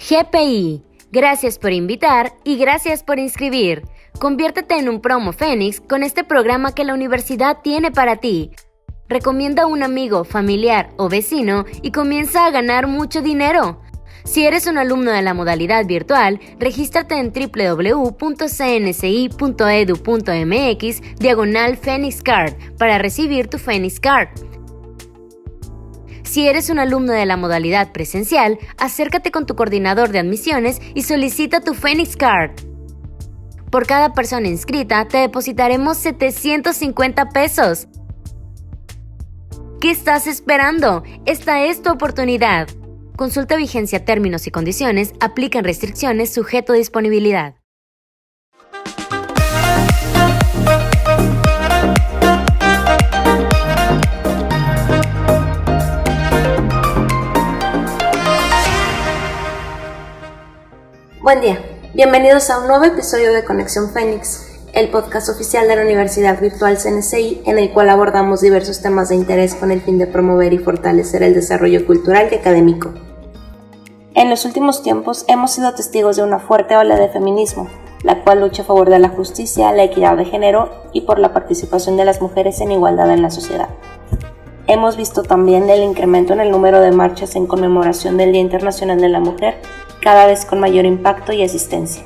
GPI, gracias por invitar y gracias por inscribir. Conviértete en un promo Fénix con este programa que la universidad tiene para ti. Recomienda a un amigo, familiar o vecino y comienza a ganar mucho dinero. Si eres un alumno de la modalidad virtual, regístrate en www.cnci.edu.mx/Phoenix Card para recibir tu Phoenix Card. Si eres un alumno de la modalidad presencial, acércate con tu coordinador de admisiones y solicita tu Phoenix Card. Por cada persona inscrita, te depositaremos 750 pesos. ¿Qué estás esperando? Esta es tu oportunidad. Consulta vigencia, términos y condiciones, aplican restricciones, sujeto a disponibilidad. Buen día, bienvenidos a un nuevo episodio de Conexión Fénix, el podcast oficial de la Universidad Virtual CNCI, en el cual abordamos diversos temas de interés con el fin de promover y fortalecer el desarrollo cultural y académico. En los últimos tiempos hemos sido testigos de una fuerte ola de feminismo, la cual lucha a favor de la justicia, la equidad de género y por la participación de las mujeres en igualdad en la sociedad. Hemos visto también el incremento en el número de marchas en conmemoración del Día Internacional de la Mujer, cada vez con mayor impacto y asistencia.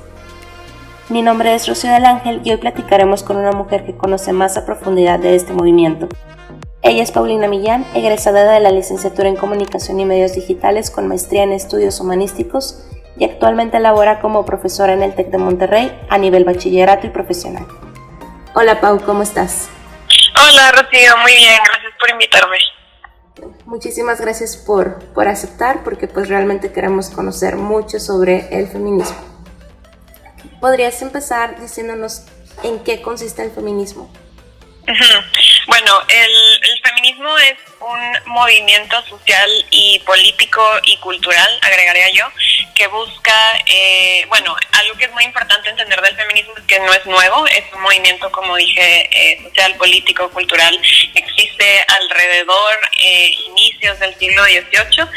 Mi nombre es Rocío del Ángel y hoy platicaremos con una mujer que conoce más a profundidad de este movimiento. Ella es Paulina Millán, egresada de la licenciatura en Comunicación y Medios Digitales con maestría en Estudios Humanísticos y actualmente labora como profesora en el TEC de Monterrey a nivel bachillerato y profesional. Hola Pau, ¿cómo estás? Hola Rocío, muy bien, gracias por invitarme. Muchísimas gracias por aceptar, porque pues realmente queremos conocer mucho sobre el feminismo. ¿Podrías empezar diciéndonos en qué consiste el feminismo? Bueno, el feminismo es un movimiento social y político y cultural, agregaría yo, que busca, algo que es muy importante entender del feminismo es que no es nuevo, es un movimiento, como dije, social, político, cultural, existe alrededor inicios del siglo XVIII.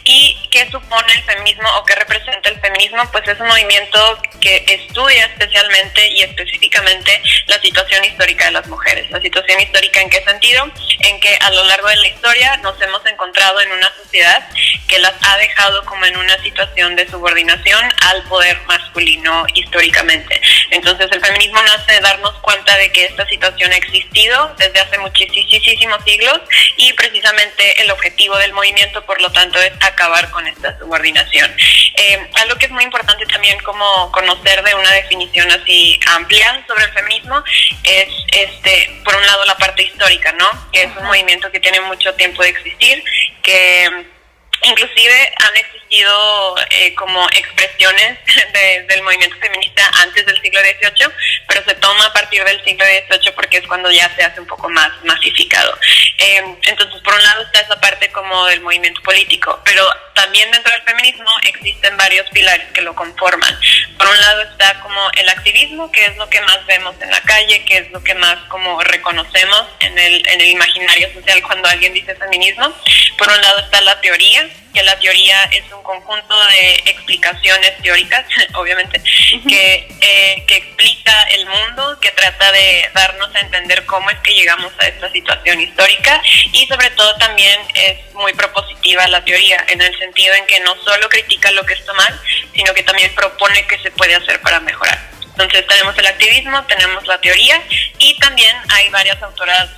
¿Y qué supone el feminismo o qué representa el feminismo? Pues es un movimiento que estudia especialmente y específicamente la situación histórica de las mujeres. La situación histórica, ¿en qué sentido? En que a lo largo de la historia nos hemos encontrado en una sociedad que las ha dejado como en una situación de subordinación al poder masculino históricamente. Entonces el feminismo nace de darnos cuenta de que esta situación ha existido desde hace muchísimos siglos y precisamente el objetivo del movimiento, por lo tanto, es acabar con esta subordinación. Algo que es muy importante también como conocer de una definición así amplia sobre el feminismo es, por un lado, la parte histórica, ¿no? Que es un movimiento que tiene mucho tiempo de existir, que inclusive han existido como expresiones del movimiento feminista antes del siglo XVIII, pero se toma a partir del siglo XVIII porque es cuando ya se hace un poco más masificado. Entonces, por un lado está esa parte como del movimiento político, pero también dentro del feminismo existen varios pilares que lo conforman. Por un lado está como el activismo, que es lo que más vemos en la calle, que es lo que más como reconocemos en el imaginario social cuando alguien dice feminismo. Por un lado está la teoría, que la teoría es un conjunto de explicaciones teóricas, obviamente, que explica el mundo, que trata de darnos a entender cómo es que llegamos a esta situación histórica, y sobre todo también es muy propositiva la teoría, en el sentido en que no solo critica lo que está mal, sino que también propone qué se puede hacer para mejorar. Entonces tenemos el activismo, tenemos la teoría, y también hay varias autoras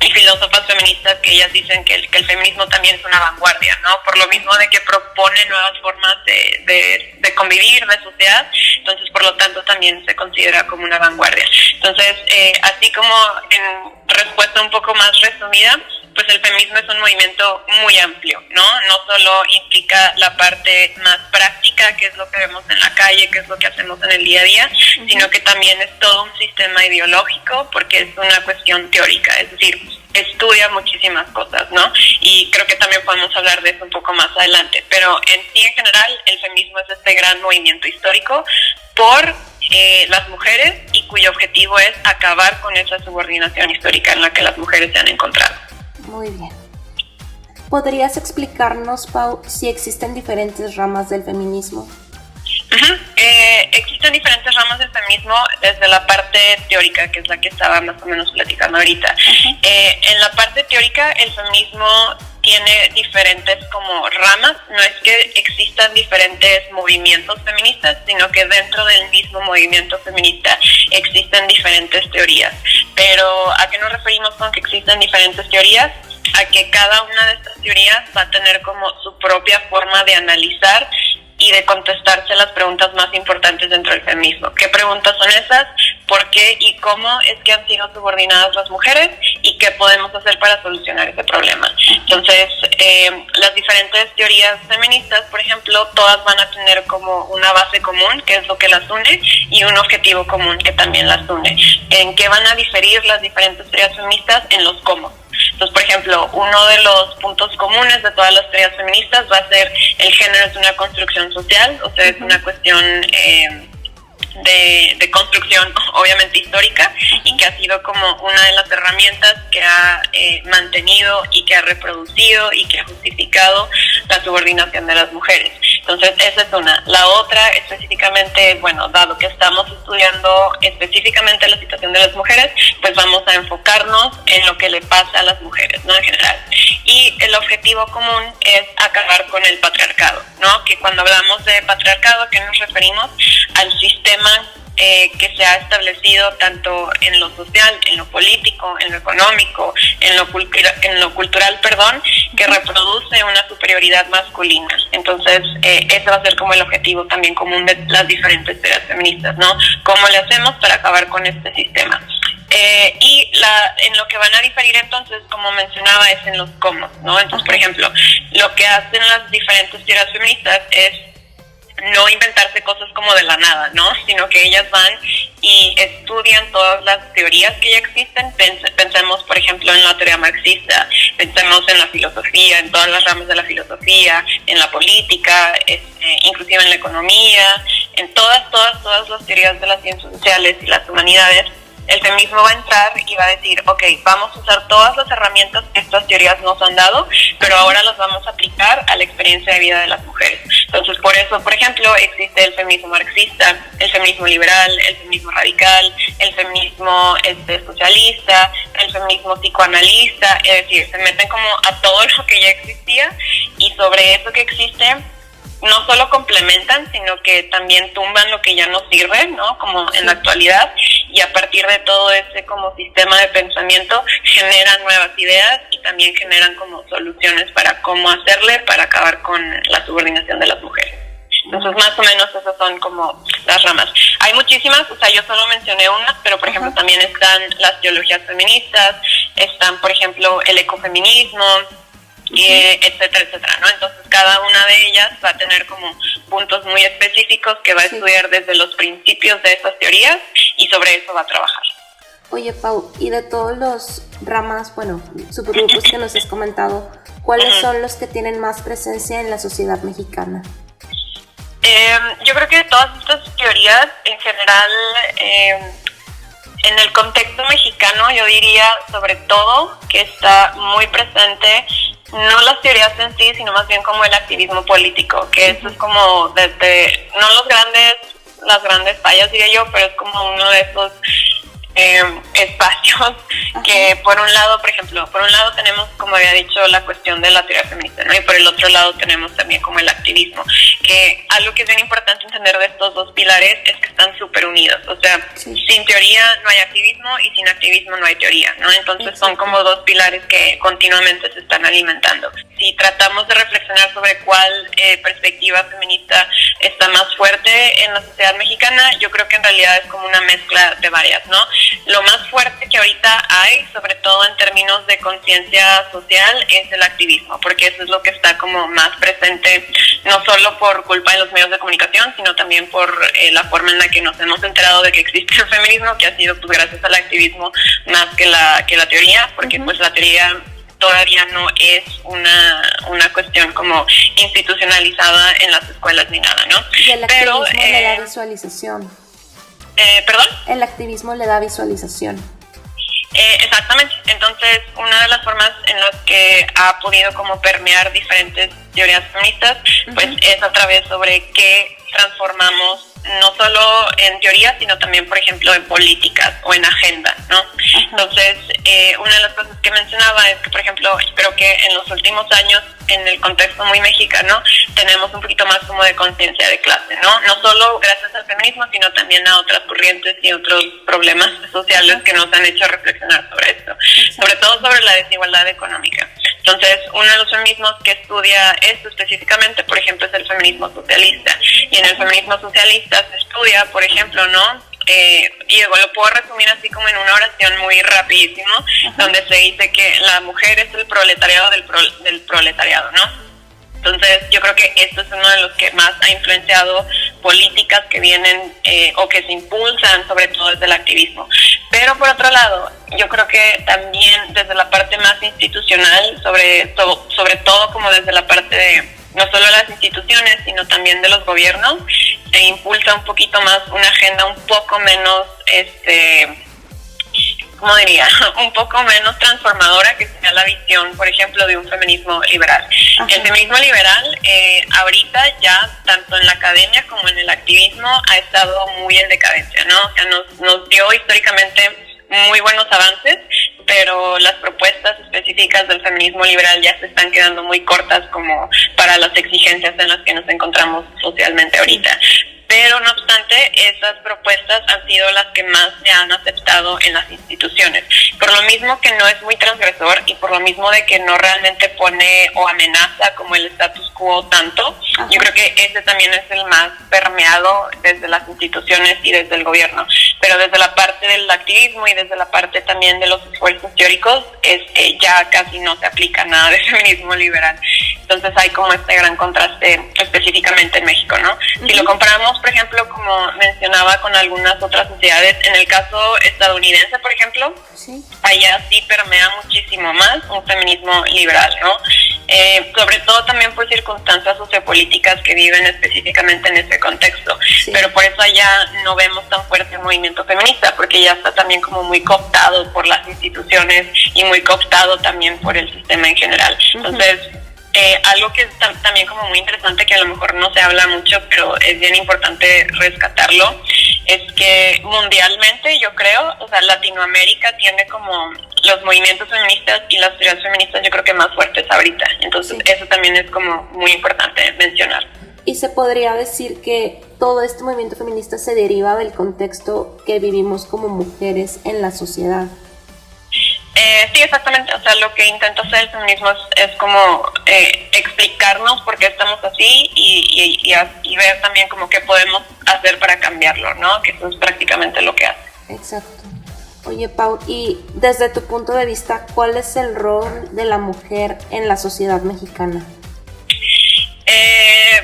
y filósofas feministas que ellas dicen que el feminismo también es una vanguardia, ¿no? Por lo mismo de que propone nuevas formas de convivir, de sociedad, entonces por lo tanto también se considera como una vanguardia. Entonces, así como en respuesta un poco más resumida, pues el feminismo es un movimiento muy amplio, ¿no? No solo implica la parte más práctica, que es lo que vemos en la calle, que es lo que hacemos en el día a día, sino que también es todo un sistema ideológico, porque es una cuestión teórica, es decir, estudia muchísimas cosas, ¿no? Y creo que también podemos hablar de eso un poco más adelante, pero en sí, en general, el feminismo es este gran movimiento histórico por las mujeres y cuyo objetivo es acabar con esa subordinación histórica en la que las mujeres se han encontrado. Muy bien. ¿Podrías explicarnos, Pau, si existen diferentes ramas del feminismo? Existen diferentes ramas del feminismo desde la parte teórica, que es la que estaba más o menos platicando ahorita. En la parte teórica, el feminismo tiene diferentes como ramas. No es que existan diferentes movimientos feministas, sino que dentro del mismo movimiento feminista existen diferentes teorías. Pero ¿a qué nos referimos con que existen diferentes teorías? A que cada una de estas teorías va a tener como su propia forma de analizar y de contestarse las preguntas más importantes dentro del feminismo. ¿Qué preguntas son esas? ¿Por qué y cómo es que han sido subordinadas las mujeres? ¿Y qué podemos hacer para solucionar ese problema? Entonces, las diferentes teorías feministas, por ejemplo, todas van a tener como una base común, que es lo que las une, y un objetivo común, que también las une. ¿En qué van a diferir las diferentes teorías feministas? En los cómo. Entonces, por ejemplo, uno de los puntos comunes de todas las teorías feministas va a ser el género es una construcción social, o sea, es una cuestión de construcción obviamente histórica y que ha sido como una de las herramientas que ha mantenido y que ha reproducido y que ha justificado la subordinación de las mujeres. Entonces esa es una. La otra específicamente, bueno, dado que estamos estudiando específicamente la situación de las mujeres, pues vamos a enfocarnos en lo que le pasa a las mujeres, ¿no? En general. Y el objetivo común es acabar con el patriarcado, ¿no? Que cuando hablamos de patriarcado, ¿a qué nos referimos? Al sistema que se ha establecido tanto en lo social, en lo político, en lo económico, en lo cultural, que reproduce una superioridad masculina. Entonces, ese va a ser como el objetivo también común de las diferentes teorías feministas, ¿no? ¿Cómo le hacemos para acabar con este sistema? Y en lo que van a diferir entonces, como mencionaba, es en los cómo, ¿no? Entonces, por ejemplo, lo que hacen las diferentes teorías feministas es no inventarse cosas como de la nada, ¿no? Sino que ellas van y estudian todas las teorías que ya existen. Pensemos, por ejemplo, en la teoría marxista, pensemos en la filosofía, en todas las ramas de la filosofía, en la política, inclusive en la economía, en todas las teorías de las ciencias sociales y las humanidades. El feminismo va a entrar y va a decir, ok, vamos a usar todas las herramientas que estas teorías nos han dado, pero ahora las vamos a aplicar a la experiencia de vida de las mujeres. Entonces, por eso, por ejemplo, existe el feminismo marxista, el feminismo liberal, el feminismo radical, el feminismo socialista, el feminismo psicoanalista, es decir, se meten como a todo lo que ya existía y sobre eso que existe no solo complementan, sino que también tumban lo que ya no sirve, ¿no? Como en la actualidad, y a partir de todo ese como sistema de pensamiento generan nuevas ideas y también generan como soluciones para cómo hacerle para acabar con la subordinación de las mujeres. Entonces, más o menos esas son como las ramas. Hay muchísimas, o sea, yo solo mencioné unas, pero por ejemplo también están las teologías feministas, están, por ejemplo, el ecofeminismo, etcétera, etcétera, ¿no? Entonces cada una de ellas va a tener como puntos muy específicos que va a estudiar desde los principios de esas teorías y sobre eso va a trabajar. Oye, Pau, y de todos los ramas, subgrupos que nos has comentado, ¿cuáles son los que tienen más presencia en la sociedad mexicana? Yo creo que todas estas teorías en general, en el contexto mexicano, yo diría sobre todo que está muy presente no las teorías en sí, sino más bien como el activismo político, que eso es como desde, no las grandes fallas diría yo, pero es como uno de esos espacios que por un lado tenemos, como había dicho, la cuestión de la teoría feminista, ¿no? Y por el otro lado tenemos también como el activismo, que algo que es bien importante entender de estos dos pilares es que están súper unidos, o sea, sin teoría no hay activismo y sin activismo no hay teoría, ¿no? Entonces son como dos pilares que continuamente se están alimentando. Si tratamos de reflexionar sobre cuál perspectiva feminista está más fuerte en la sociedad mexicana, yo creo que en realidad es como una mezcla de varias, ¿no? Lo más fuerte que ahorita hay, sobre todo en términos de conciencia social, es el activismo, porque eso es lo que está como más presente, no solo por culpa de los medios de comunicación, sino también por la forma en la que nos hemos enterado de que existe el feminismo, que ha sido pues gracias al activismo más que la teoría, porque pues la teoría todavía no es una cuestión como institucionalizada en las escuelas ni nada, ¿no? Y el activismo le da visualización. ¿Perdón? El activismo le da visualización. Exactamente. Entonces, una de las formas en las que ha podido como permear diferentes teorías feministas, pues es a través sobre qué transformamos, no solo en teoría, sino también, por ejemplo, en políticas o en agenda, ¿no? Entonces, una de las cosas que mencionaba es que, por ejemplo, creo que en los últimos años, en el contexto muy mexicano, tenemos un poquito más como de conciencia de clase, ¿no? No solo gracias al feminismo, sino también a otras corrientes y otros problemas sociales que nos han hecho reflexionar sobre esto, sobre todo sobre la desigualdad económica. Entonces, uno de los feminismos que estudia esto específicamente, por ejemplo, es el feminismo socialista. Y en el feminismo socialista se estudia, por ejemplo, ¿no? Y lo puedo resumir así como en una oración muy rapidísimo, donde se dice que la mujer es el proletariado del proletariado, ¿no? Entonces, yo creo que esto es uno de los que más ha influenciado políticas que vienen o que se impulsan, sobre todo desde el activismo. Pero por otro lado, yo creo que también desde la parte más institucional, sobre todo como desde la parte de no solo las instituciones, sino también de los gobiernos, se impulsa un poquito más una agenda un poco menos, ¿cómo diría? Un poco menos transformadora, que sea la visión, por ejemplo, de un feminismo liberal. El feminismo liberal, ahorita ya, tanto en la academia como en el activismo, ha estado muy en decadencia, ¿no? O sea, nos dio históricamente muy buenos avances, pero las propuestas específicas del feminismo liberal ya se están quedando muy cortas como para las exigencias en las que nos encontramos socialmente ahorita. Pero no obstante, esas propuestas han sido las que más se han aceptado en las instituciones. Por lo mismo que no es muy transgresor y por lo mismo de que no realmente pone o amenaza como el status quo tanto, yo creo que ese también es el más permeado desde las instituciones y desde el gobierno. Pero desde la parte del activismo y desde la parte también de los esfuerzos teóricos, ya casi no se aplica nada de feminismo liberal. Entonces hay como este gran contraste específicamente en México, ¿no? Si lo comparamos, por ejemplo, como mencionaba con algunas otras sociedades, en el caso estadounidense, por ejemplo, allá sí permea muchísimo más un feminismo liberal, ¿no? Sobre todo también por circunstancias sociopolíticas que viven específicamente en ese contexto, pero por eso allá no vemos tan fuerte el movimiento feminista, porque ya está también como muy cooptado por las instituciones y muy cooptado también por el sistema en general. Entonces, algo que es también como muy interesante, que a lo mejor no se habla mucho, pero es bien importante rescatarlo, es que mundialmente, yo creo, o sea, Latinoamérica tiene como los movimientos feministas y las teorías feministas, yo creo que más fuertes ahorita. Entonces, eso también es como muy importante mencionar. Y se podría decir que todo este movimiento feminista se deriva del contexto que vivimos como mujeres en la sociedad. Sí, exactamente. O sea, lo que intenta hacer el feminismo es como explicarnos por qué estamos así y ver también como qué podemos hacer para cambiarlo, ¿no? Que eso es prácticamente lo que hace. Exacto. Oye, Pau, y desde tu punto de vista, ¿cuál es el rol de la mujer en la sociedad mexicana?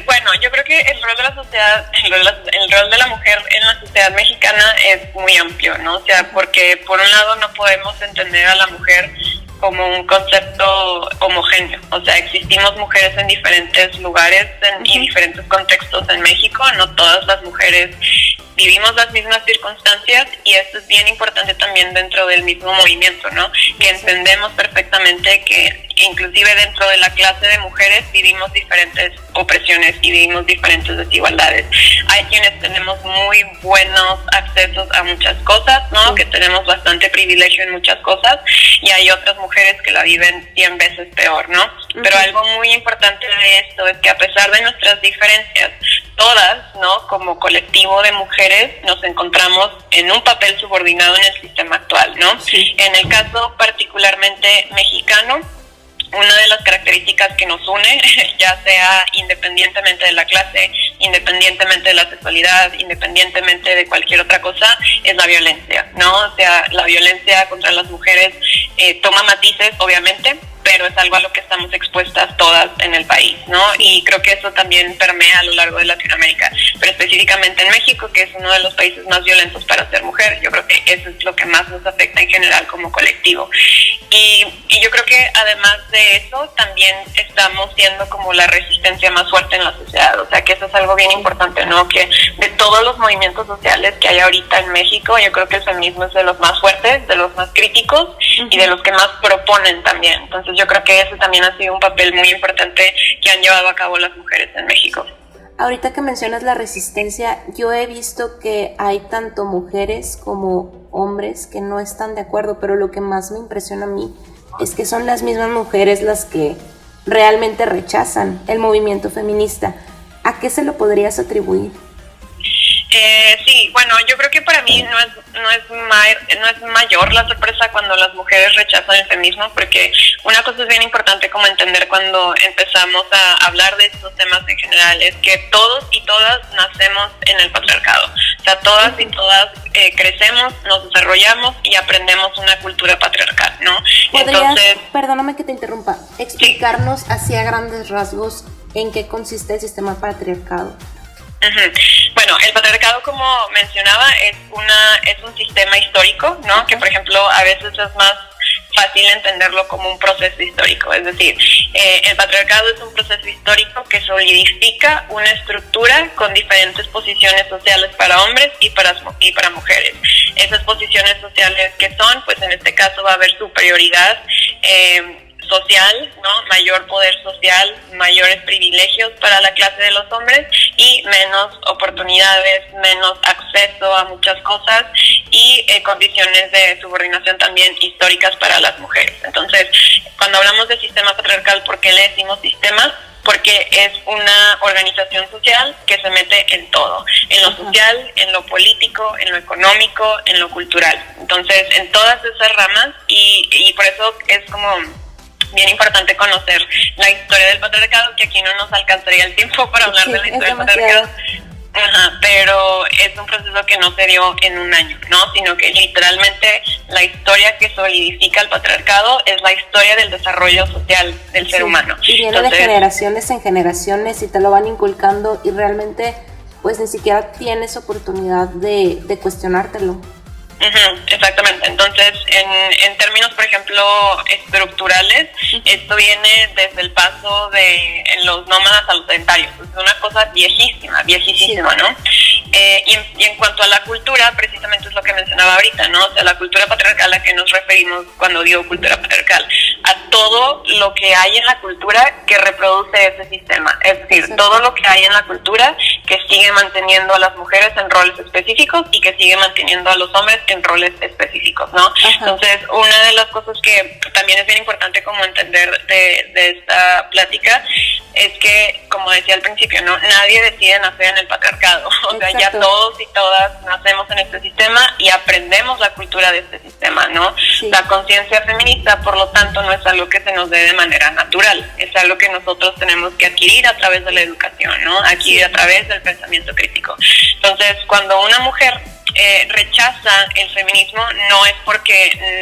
Bueno, yo creo que el rol de la sociedad, el rol de la mujer en la sociedad mexicana es muy amplio, ¿no? O sea, porque por un lado no podemos entender a la mujer como un concepto homogéneo. O sea, existimos mujeres en diferentes lugares y diferentes contextos en México. No todas las mujeres vivimos las mismas circunstancias, y esto es bien importante también dentro del mismo movimiento, ¿no? Que entendemos perfectamente que inclusive dentro de la clase de mujeres vivimos diferentes opresiones y vivimos diferentes desigualdades. Hay quienes tenemos muy buenos accesos a muchas cosas, ¿no? Que tenemos bastante privilegio en muchas cosas, y hay otras mujeres que la viven 100 veces peor, ¿no? Pero algo muy importante de esto es que a pesar de nuestras diferencias, todas, ¿no? Como colectivo de mujeres nos encontramos en un papel subordinado en el sistema actual, ¿no? En el caso particularmente mexicano, una de las características que nos une, ya sea independientemente de la clase, independientemente de la sexualidad, independientemente de cualquier otra cosa, es la violencia, ¿no? O sea, la violencia contra las mujeres toma matices, obviamente, pero es algo a lo que estamos expuestas todas en el país, ¿no? Y creo que eso también permea a lo largo de Latinoamérica, pero específicamente en México, que es uno de los países más violentos para ser mujer. Yo creo que eso es lo que más nos afecta en general como colectivo. Y yo creo que además de eso, también estamos siendo como la resistencia más fuerte en la sociedad. O sea, que eso es algo bien importante, ¿no? Que de todos los movimientos sociales que hay ahorita en México, yo creo que el feminismo es de los más fuertes, de los más críticos y de los que más proponen también. Entonces yo creo que ese también ha sido un papel muy importante que han llevado a cabo las mujeres en México. Ahorita que mencionas la resistencia, yo he visto que hay tanto mujeres como hombres que no están de acuerdo, pero lo que más me impresiona a mí es que son las mismas mujeres las que realmente rechazan el movimiento feminista. ¿A qué se lo podrías atribuir? Sí, bueno, yo creo que para mí no es mayor la sorpresa cuando las mujeres rechazan el feminismo, porque una cosa es bien importante como entender cuando empezamos a hablar de estos temas en general, es que todos y todas nacemos en el patriarcado. O sea, todas y todas crecemos, nos desarrollamos y aprendemos una cultura patriarcal, ¿no? Entonces, perdóname que te interrumpa, explicarnos así a grandes rasgos en qué consiste el sistema patriarcado. Bueno, el patriarcado, como mencionaba, es un sistema histórico, ¿no? Que, por ejemplo, a veces es más fácil entenderlo como un proceso histórico. Es decir, el patriarcado es un proceso histórico que solidifica una estructura con diferentes posiciones sociales para hombres y para mujeres. Esas posiciones sociales que son, pues en este caso va a haber superioridad social, ¿no? Mayor poder social, mayores privilegios para la clase de los hombres y menos oportunidades, menos acceso a muchas cosas y condiciones de subordinación también históricas para las mujeres. Entonces, cuando hablamos de sistema patriarcal, ¿por qué le decimos sistema? Porque es una organización social que se mete en todo, en lo social, en lo político, en lo económico, en lo cultural. Entonces, en todas esas ramas y por eso es como bien importante conocer la historia del patriarcado, que aquí no nos alcanzaría el tiempo para hablar de la historia del patriarcado. Pero es un proceso que no se dio en un año, ¿no? Sino que literalmente la historia que solidifica el patriarcado es la historia del desarrollo social del ser humano. Y viene de generaciones en generaciones y te lo van inculcando y realmente pues ni siquiera tienes oportunidad de cuestionártelo. Exactamente. Entonces, en términos, por ejemplo, estructurales, esto viene desde el paso de los nómadas a los sedentarios. Es una cosa viejísima, ¿no? Y en cuanto a la cultura, precisamente es lo que mencionaba ahorita, ¿no? O sea, la cultura patriarcal a la que nos referimos cuando digo cultura patriarcal, a todo lo que hay en la cultura que reproduce ese sistema. Es decir, todo lo que hay en la cultura que sigue manteniendo a las mujeres en roles específicos y que sigue manteniendo a los hombres en roles específicos, ¿no? Entonces, una de las cosas que también es bien importante como entender de esta plática es que, como decía al principio, ¿no? Nadie decide nacer en el patriarcado. O sea, ya todos y todas nacemos en este sistema y aprendemos la cultura de este sistema, ¿no? La conciencia feminista, por lo tanto, no es algo que se nos dé de manera natural. Es algo que nosotros tenemos que adquirir a través de la educación, ¿no? Adquirir a través del pensamiento crítico. Entonces, cuando una mujer rechaza el feminismo, no es porque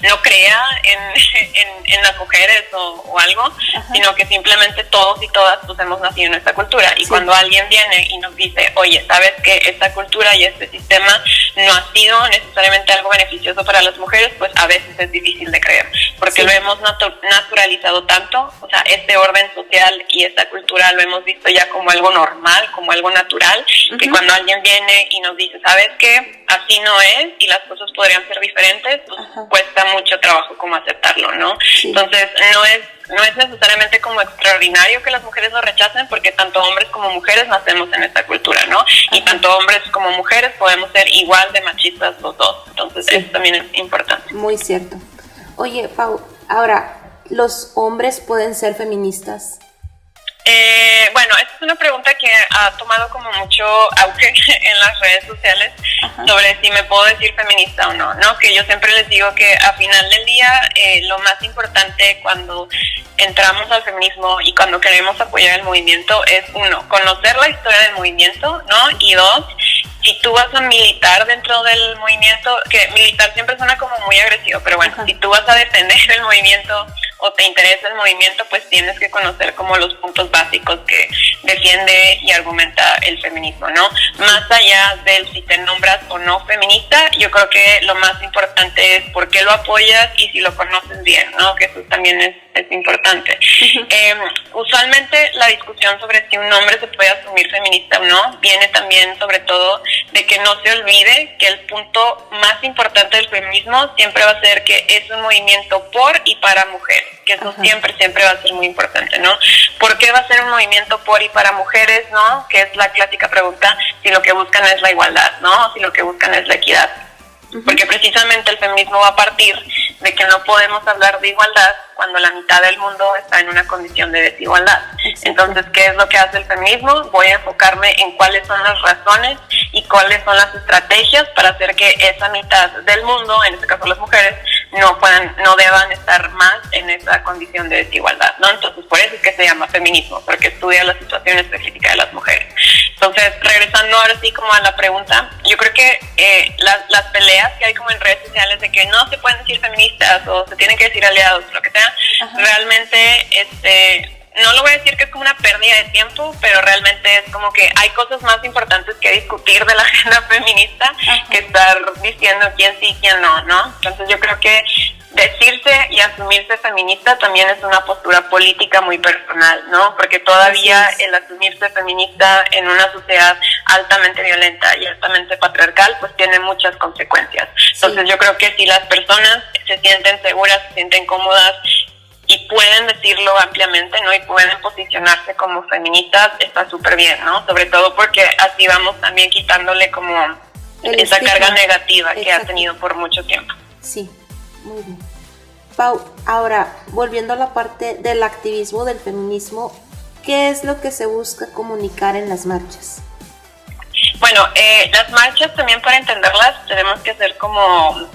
no crea en las mujeres o algo, sino que simplemente todos y todas pues hemos nacido en esta cultura y cuando alguien viene y nos dice, oye, sabes que esta cultura y este sistema no ha sido necesariamente algo beneficioso para las mujeres, pues a veces es difícil de creer, porque lo hemos naturalizado tanto, o sea, este orden social y esta cultura lo hemos visto ya como algo normal, como algo natural, que cuando alguien viene y nos dice, sabes que así no es y las cosas podrían ser diferentes, pues cuesta mucho trabajo como aceptarlo, ¿no? Entonces no es necesariamente como extraordinario que las mujeres lo rechacen, porque tanto hombres como mujeres nacemos en esta cultura, ¿no? Y tanto hombres como mujeres podemos ser igual de machistas los dos, entonces eso también es importante. Muy cierto. Oye, Pau, ahora, ¿los hombres pueden ser feministas? Bueno, esta es una pregunta que ha tomado como mucho auge en las redes sociales sobre si me puedo decir feminista o no, ¿no? Que yo siempre les digo que a final del día lo más importante cuando entramos al feminismo y cuando queremos apoyar el movimiento es, uno, conocer la historia del movimiento, ¿no? Y dos, si tú vas a militar dentro del movimiento, que militar siempre suena como muy agresivo, pero bueno, si tú vas a defender el movimiento o te interesa el movimiento, pues tienes que conocer como los puntos básicos que defiende y argumenta el feminismo, ¿no? Más allá del si te nombras o no feminista, yo creo que lo más importante es por qué lo apoyas y si lo conoces bien, ¿no? Que eso también es es importante. Usualmente la discusión sobre si un hombre se puede asumir feminista o no viene también sobre todo de que no se olvide que el punto más importante del feminismo siempre va a ser que es un movimiento por y para mujeres, que eso siempre va a ser muy importante, ¿no? ¿Por qué va a ser un movimiento por y para mujeres, no? Que es la clásica pregunta, si lo que buscan es la igualdad, ¿no? Si lo que buscan es la equidad. Porque precisamente el feminismo va a partir de que no podemos hablar de igualdad cuando la mitad del mundo está en una condición de desigualdad. Entonces, ¿qué es lo que hace el feminismo? Voy a enfocarme en cuáles son las razones y cuáles son las estrategias para hacer que esa mitad del mundo, en este caso las mujeres, no deban estar más en esa condición de desigualdad, ¿no? Entonces, por eso es que se llama feminismo, porque estudia la situación específica de las mujeres. Entonces, regresando ahora sí como a la pregunta, yo creo que las peleas que hay como en redes sociales de que no se pueden decir feministas o se tienen que decir aliados, lo que sea, realmente, no lo voy a decir que es como una pérdida de tiempo, pero realmente es como que hay cosas más importantes que discutir de la agenda feminista que estar diciendo quién sí y quién no, ¿no? Entonces yo creo que decirse y asumirse feminista también es una postura política muy personal, ¿no? Porque todavía el asumirse feminista en una sociedad altamente violenta y altamente patriarcal, pues tiene muchas consecuencias. Entonces yo creo que si las personas se sienten seguras, se sienten cómodas y pueden decirlo ampliamente, ¿no? Y pueden posicionarse como feministas, está súper bien, ¿no? Sobre todo porque así vamos también quitándole como esa carga negativa que ha tenido por mucho tiempo. Sí, muy bien. Pau, ahora, volviendo a la parte del activismo del feminismo, ¿qué es lo que se busca comunicar en las marchas? Bueno, las marchas también, para entenderlas tenemos que hacer como un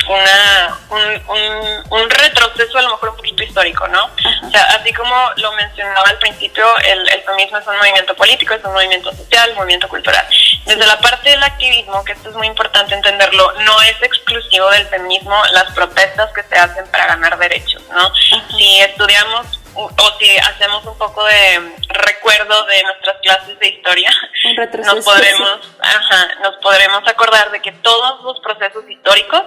retroceso, a lo mejor un poquito histórico, ¿no? O sea, así como lo mencionaba al principio, el feminismo es un movimiento político, es un movimiento social, un movimiento cultural. Desde la parte del activismo, que esto es muy importante entenderlo, no es exclusivo del feminismo las protestas que se hacen para ganar derechos, ¿no? Si estudiamos o si hacemos un poco de recuerdo de nuestras clases de historia, nos podremos acordar de que todos los procesos históricos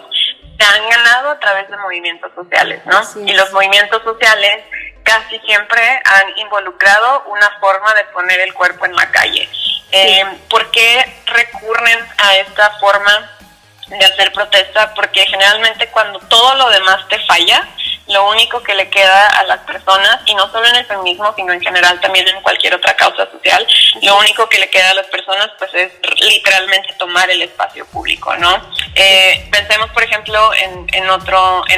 se han ganado a través de movimientos sociales, ¿no? Y los movimientos sociales casi siempre han involucrado una forma de poner el cuerpo en la calle. ¿Por qué recurren a esta forma de hacer protesta? Porque generalmente cuando todo lo demás te falla, lo único que le queda a las personas, y no solo en el feminismo, sino en general también en cualquier otra causa social, lo único que le queda a las personas pues es literalmente tomar el espacio público, ¿no? Pensemos, por ejemplo, en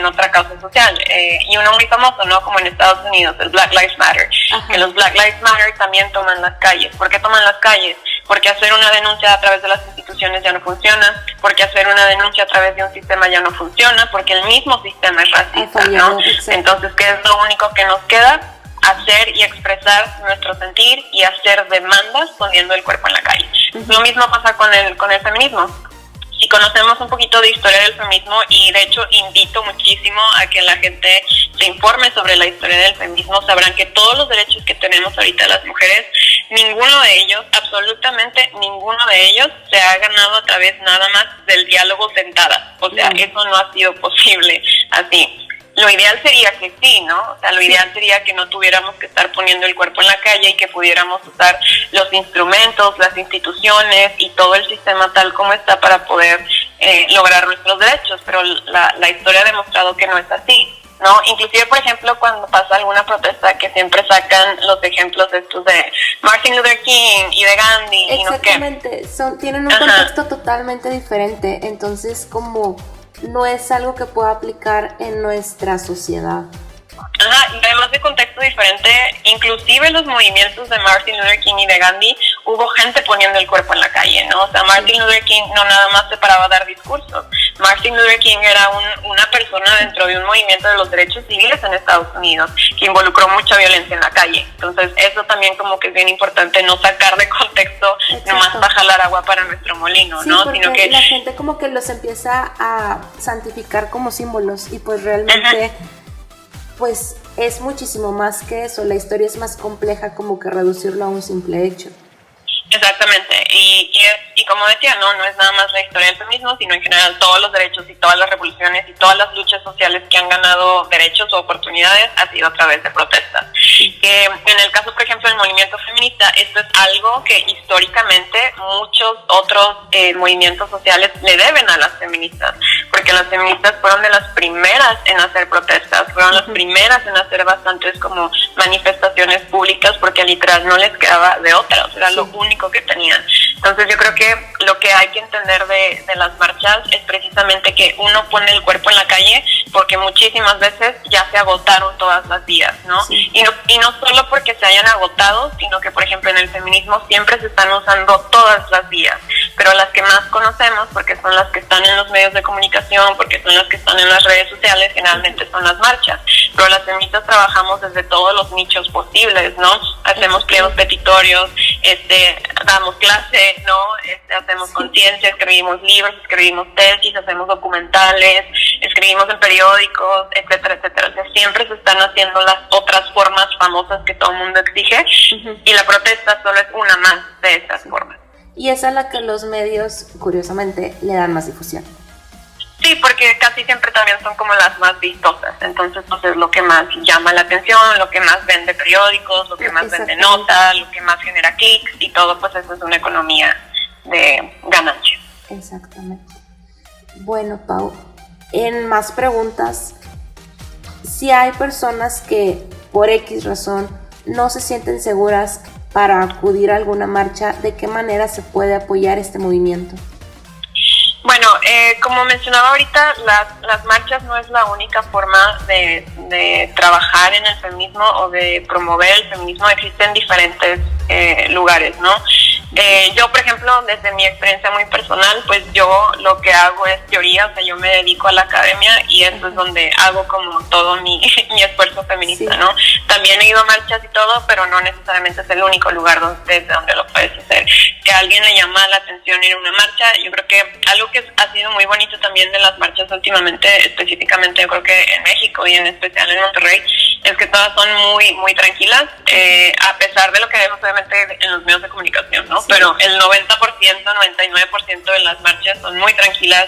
otra causa social, y uno muy famoso, ¿no? Como en Estados Unidos, el Black Lives Matter, que los Black Lives Matter también toman las calles. ¿Por qué toman las calles? Porque hacer una denuncia a través de las instituciones ya no funciona, porque hacer una denuncia a través de un sistema ya no funciona, porque el mismo sistema es racista, ¿no? Entonces, ¿qué es lo único que nos queda? Hacer y expresar nuestro sentir y hacer demandas poniendo el cuerpo en la calle. Lo mismo pasa con el feminismo. Si conocemos un poquito de historia del feminismo, y de hecho invito muchísimo a que la gente se informe sobre la historia del feminismo, sabrán que todos los derechos que tenemos ahorita las mujeres, ninguno de ellos, absolutamente ninguno de ellos, se ha ganado a través nada más del diálogo sentada. O sea, eso no ha sido posible así. Lo ideal sería que sí, ¿no? O sea, lo ideal sería que no tuviéramos que estar poniendo el cuerpo en la calle y que pudiéramos usar los instrumentos, las instituciones y todo el sistema tal como está para poder lograr nuestros derechos, pero la historia ha demostrado que no es así, ¿no? Inclusive, por ejemplo, cuando pasa alguna protesta, que siempre sacan los ejemplos estos de Martin Luther King y de Gandhi. Exactamente, tienen un contexto totalmente diferente, entonces como no es algo que pueda aplicar en nuestra sociedad. Y además de contexto diferente, inclusive los movimientos de Martin Luther King y de Gandhi, hubo gente poniendo el cuerpo en la calle, ¿no? O sea, Martin Luther King no nada más se paraba a dar discursos. Martin Luther King era una persona dentro de un movimiento de los derechos civiles en Estados Unidos que involucró mucha violencia en la calle. Entonces, eso también como que es bien importante, no sacar de contexto nomás para jalar agua para nuestro molino, ¿no? Porque sino que la gente como que los empieza a santificar como símbolos y pues realmente pues es muchísimo más que eso. La historia es más compleja como que reducirlo a un simple hecho. Exactamente, y como decía, no es nada más la historia del feminismo, sino en general todos los derechos y todas las revoluciones y todas las luchas sociales que han ganado derechos o oportunidades ha sido a través de protestas. En el caso, por ejemplo, del movimiento feminista, esto es algo que históricamente muchos otros movimientos sociales le deben a las feministas, porque las feministas fueron de las primeras en hacer protestas, fueron las primeras en hacer bastantes como manifestaciones públicas, porque literal no les quedaba de otra, o sea, era lo único que tenían. Entonces yo creo que lo que hay que entender de las marchas es precisamente que uno pone el cuerpo en la calle porque muchísimas veces ya se agotaron todas las vías, ¿no? Sí. Y no solo porque se hayan agotado, sino que, por ejemplo, en el feminismo siempre se están usando todas las vías, pero las que más conocemos, porque son las que están en los medios de comunicación, porque son las que están en las redes sociales, generalmente son las marchas. Pero las feministas trabajamos desde todos los nichos posibles, ¿no? Hacemos pliegos petitorios, damos clase, ¿no? Hacemos conciencia, escribimos libros, escribimos tesis, hacemos documentales, escribimos en periódicos, etcétera, etcétera. O sea, siempre se están haciendo las otras formas famosas que todo el mundo exige, y la protesta solo es una más de esas formas. Y es a la que los medios, curiosamente, le dan más difusión. Sí, porque casi siempre también son como las más vistosas, entonces pues es lo que más llama la atención, lo que más vende periódicos, lo que más vende notas, lo que más genera clics, y todo pues eso es una economía de ganancia. Exactamente. Bueno, Pau, en más preguntas, si hay personas que por X razón no se sienten seguras para acudir a alguna marcha, ¿de qué manera se puede apoyar este movimiento? Bueno, como mencionaba ahorita, las marchas no es la única forma de trabajar en el feminismo o de promover el feminismo. Existen diferentes lugares, ¿no? Yo, por ejemplo, desde mi experiencia muy personal, pues yo lo que hago es teoría, o sea, yo me dedico a la academia y eso es donde hago como todo mi esfuerzo feminista, ¿no? También he ido a marchas y todo, pero no necesariamente es el único lugar desde donde lo puedes hacer. Que a alguien le llama la atención ir a una marcha, yo creo que algo que ha sido muy bonito también de las marchas últimamente, específicamente yo creo que en México y en especial en Monterrey, es que todas son muy, muy tranquilas, a pesar de lo que vemos obviamente en los medios de comunicación, ¿no? Sí. Pero el 90%, 99% de las marchas son muy tranquilas,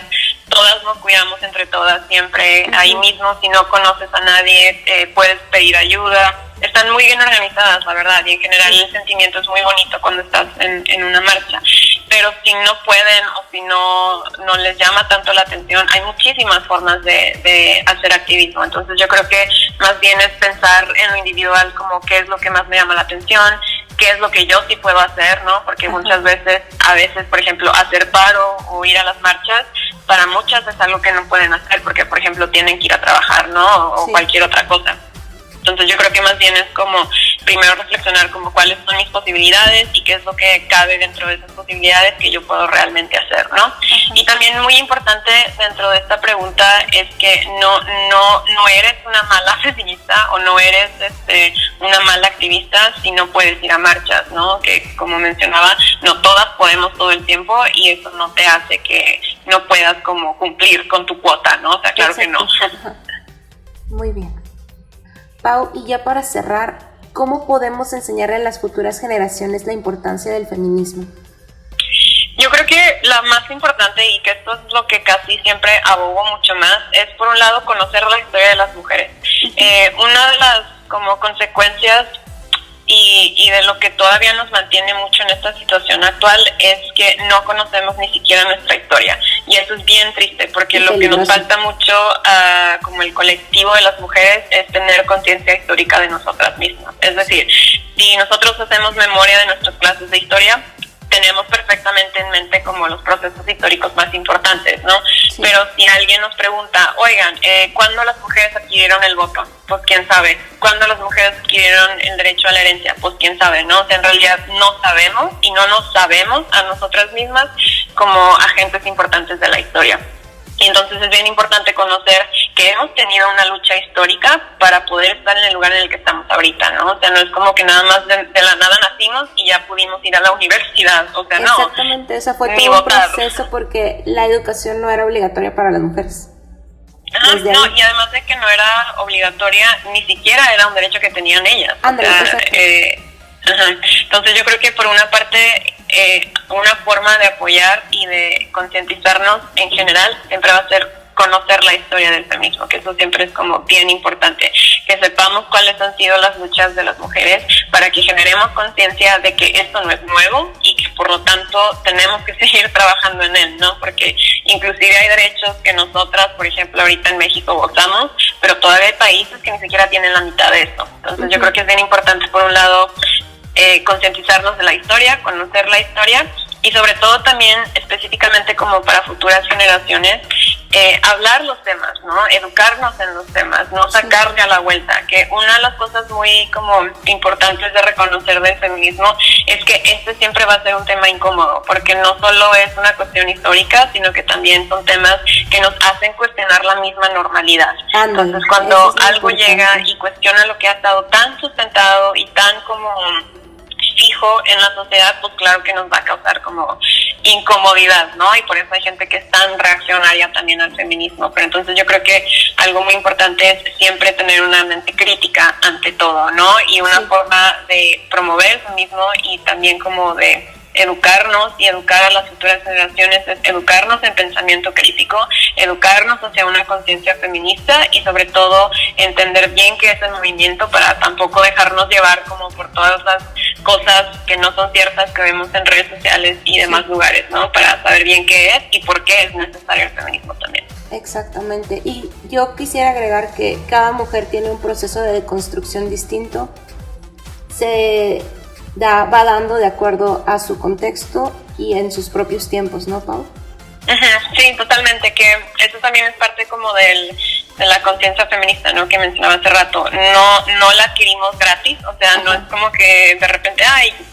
todas nos cuidamos entre todas siempre, ahí mismo si no conoces a nadie puedes pedir ayuda, están muy bien organizadas, la verdad, y en general el sentimiento es muy bonito cuando estás en una marcha. Pero si no pueden o si no les llama tanto la atención, hay muchísimas formas de hacer activismo. Entonces yo creo que más bien es pensar en lo individual, como qué es lo que más me llama la atención, qué es lo que yo sí puedo hacer, ¿no? Porque muchas veces, por ejemplo, hacer paro o ir a las marchas, para muchas es algo que no pueden hacer porque, por ejemplo, tienen que ir a trabajar, ¿no? O cualquier otra cosa. Entonces yo creo que más bien es como primero reflexionar como cuáles son mis posibilidades y qué es lo que cabe dentro de esas posibilidades que yo puedo realmente hacer, ¿no? Y también muy importante dentro de esta pregunta es que no eres una mala feminista o no eres una mala activista si no puedes ir a marchas, ¿no? Que como mencionaba, no todas podemos todo el tiempo y eso no te hace que no puedas como cumplir con tu cuota, ¿no? O sea, claro que no. Muy bien. Pau, y ya para cerrar, ¿cómo podemos enseñarle a las futuras generaciones la importancia del feminismo? Yo creo que la más importante, y que esto es lo que casi siempre abogo mucho más, es por un lado conocer la historia de las mujeres. Una de las como consecuencias y de lo que todavía nos mantiene mucho en esta situación actual es que no conocemos ni siquiera nuestra historia, y eso es bien triste porque lo que nos falta mucho como el colectivo de las mujeres es tener conciencia histórica de nosotras mismas. Es decir, si nosotros hacemos memoria de nuestras clases de historia, tenemos perfectamente en mente como los procesos históricos más importantes, ¿no? Sí. Pero si alguien nos pregunta, oigan, ¿cuándo las mujeres adquirieron el voto? Pues quién sabe. ¿Cuándo las mujeres adquirieron el derecho a la herencia? Pues quién sabe, ¿no? O sea, en realidad no sabemos y no nos sabemos a nosotras mismas como agentes importantes de la historia. Y entonces es bien importante conocer que hemos tenido una lucha histórica para poder estar en el lugar en el que estamos ahorita, ¿no? O sea, no es como que nada más de la nada nacimos y ya pudimos ir a la universidad, o sea, no. Exactamente, o sea, fue todo un proceso porque la educación no era obligatoria para las mujeres. Ajá, no, y además de que no era obligatoria, ni siquiera era un derecho que tenían ellas. Ándale, o sea, entonces yo creo que por una parte una forma de apoyar y de concientizarnos en general siempre va a ser conocer la historia del feminismo, que eso siempre es como bien importante, que sepamos cuáles han sido las luchas de las mujeres para que generemos conciencia de que esto no es nuevo y que por lo tanto tenemos que seguir trabajando en él, ¿no? Porque inclusive hay derechos que nosotras, por ejemplo, ahorita en México gozamos, pero todavía hay países que ni siquiera tienen la mitad de esto. Entonces yo creo que es bien importante, por un lado, concientizarnos de la historia, conocer la historia y sobre todo también específicamente como para futuras generaciones, hablar los temas, ¿no? Educarnos en los temas, no sacarle a la vuelta, que una de las cosas muy como importantes de reconocer del feminismo es que este siempre va a ser un tema incómodo, porque no solo es una cuestión histórica, sino que también son temas que nos hacen cuestionar la misma normalidad. Entonces cuando algo llega y cuestiona lo que ha estado tan sustentado y tan como fijo en la sociedad, pues claro que nos va a causar como incomodidad, ¿no? Y por eso hay gente que es tan reaccionaria también al feminismo. Pero entonces yo creo que algo muy importante es siempre tener una mente crítica ante todo, ¿no? Y una forma de promover el feminismo y también como de educarnos y educar a las futuras generaciones es educarnos en pensamiento crítico, educarnos hacia una conciencia feminista y sobre todo entender bien qué es el movimiento para tampoco dejarnos llevar como por todas las cosas que no son ciertas que vemos en redes sociales y demás lugares, ¿no? Para saber bien qué es y por qué es necesario el feminismo también. Exactamente, y yo quisiera agregar que cada mujer tiene un proceso de deconstrucción distinto, va dando de acuerdo a su contexto y en sus propios tiempos, ¿no, Pau? Sí, totalmente, que eso también es parte como de la conciencia feminista, ¿no? Que mencionaba hace rato. No la adquirimos gratis, o sea, no es como que de repente,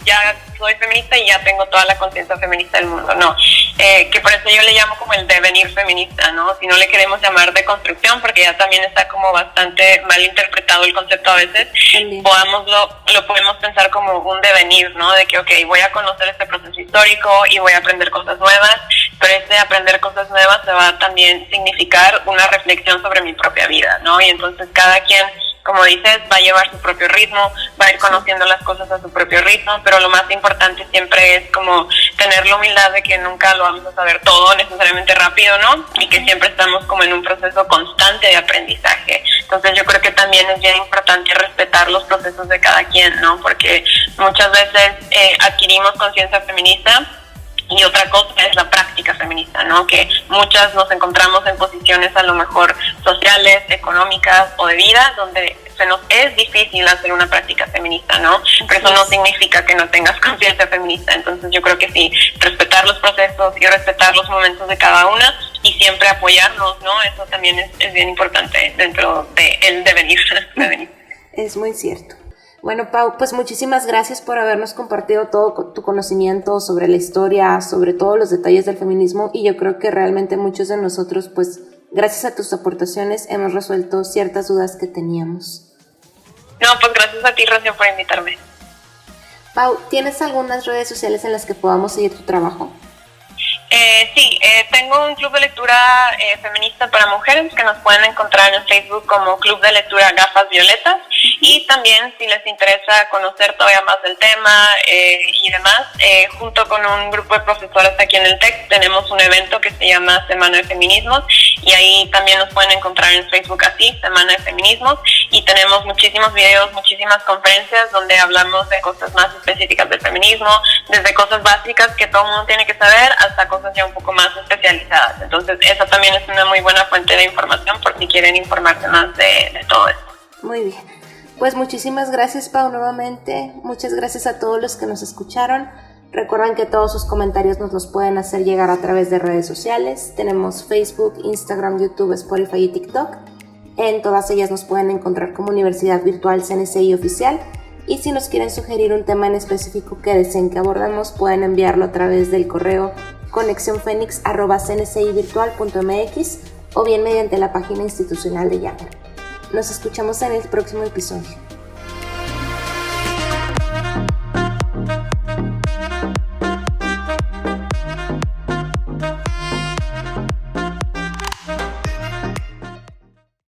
ya soy feminista y ya tengo toda la conciencia feminista del mundo, no. Que por eso yo le llamo como el devenir feminista, ¿no? Si no le queremos llamar deconstrucción, porque ya también está como bastante mal interpretado el concepto a veces, lo podemos pensar como un devenir, ¿no? De que, voy a conocer este proceso histórico y voy a aprender cosas nuevas, pero ese aprender cosas nuevas se va a también significar una reflexión sobre mi propia vida, ¿no? Y entonces cada quien, como dices, va a llevar su propio ritmo, va a ir conociendo las cosas a su propio ritmo, pero lo más importante siempre es como tener la humildad de que nunca lo vamos a saber todo necesariamente rápido, ¿no? Y que siempre estamos como en un proceso constante de aprendizaje. Entonces yo creo que también es bien importante respetar los procesos de cada quien, ¿no? Porque muchas veces adquirimos conciencia feminista y otra cosa es la práctica feminista, ¿no? Que muchas nos encontramos en posiciones a lo mejor sociales, económicas o de vida, donde se nos es difícil hacer una práctica feminista, ¿no? Pero eso no significa que no tengas conciencia feminista. Entonces yo creo que sí, respetar los procesos y respetar los momentos de cada una y siempre apoyarnos, ¿no? Eso también es bien importante dentro del devenir. Es muy cierto. Bueno, Pau, pues muchísimas gracias por habernos compartido todo tu conocimiento sobre la historia, sobre todos los detalles del feminismo, y yo creo que realmente muchos de nosotros, pues gracias a tus aportaciones, hemos resuelto ciertas dudas que teníamos. No, pues gracias a ti, Rocío, por invitarme. Pau, ¿tienes algunas redes sociales en las que podamos seguir tu trabajo? Sí, tengo un club de lectura feminista para mujeres que nos pueden encontrar en Facebook como Club de Lectura Gafas Violetas, y también si les interesa conocer todavía más del tema y demás, junto con un grupo de profesoras aquí en el TEC tenemos un evento que se llama Semana de Feminismos, y ahí también nos pueden encontrar en Facebook así, Semana de Feminismos, y tenemos muchísimos videos, muchísimas conferencias donde hablamos de cosas más específicas del feminismo, desde cosas básicas que todo el mundo tiene que saber hasta cosas ya un poco más especializadas. Entonces esa también es una muy buena fuente de información por si quieren informarse más de todo esto. Muy bien, pues muchísimas gracias, Pau, nuevamente. Muchas gracias a todos los que nos escucharon. Recuerden que todos sus comentarios nos los pueden hacer llegar a través de redes sociales. Tenemos Facebook, Instagram, YouTube, Spotify y TikTok. En todas ellas nos pueden encontrar como Universidad Virtual CNCI Oficial. Y si nos quieren sugerir un tema en específico que deseen que abordemos, pueden enviarlo a través del correo conexionfenix@cncivirtual.mx o bien mediante la página institucional de Yammer. Nos escuchamos en el próximo episodio.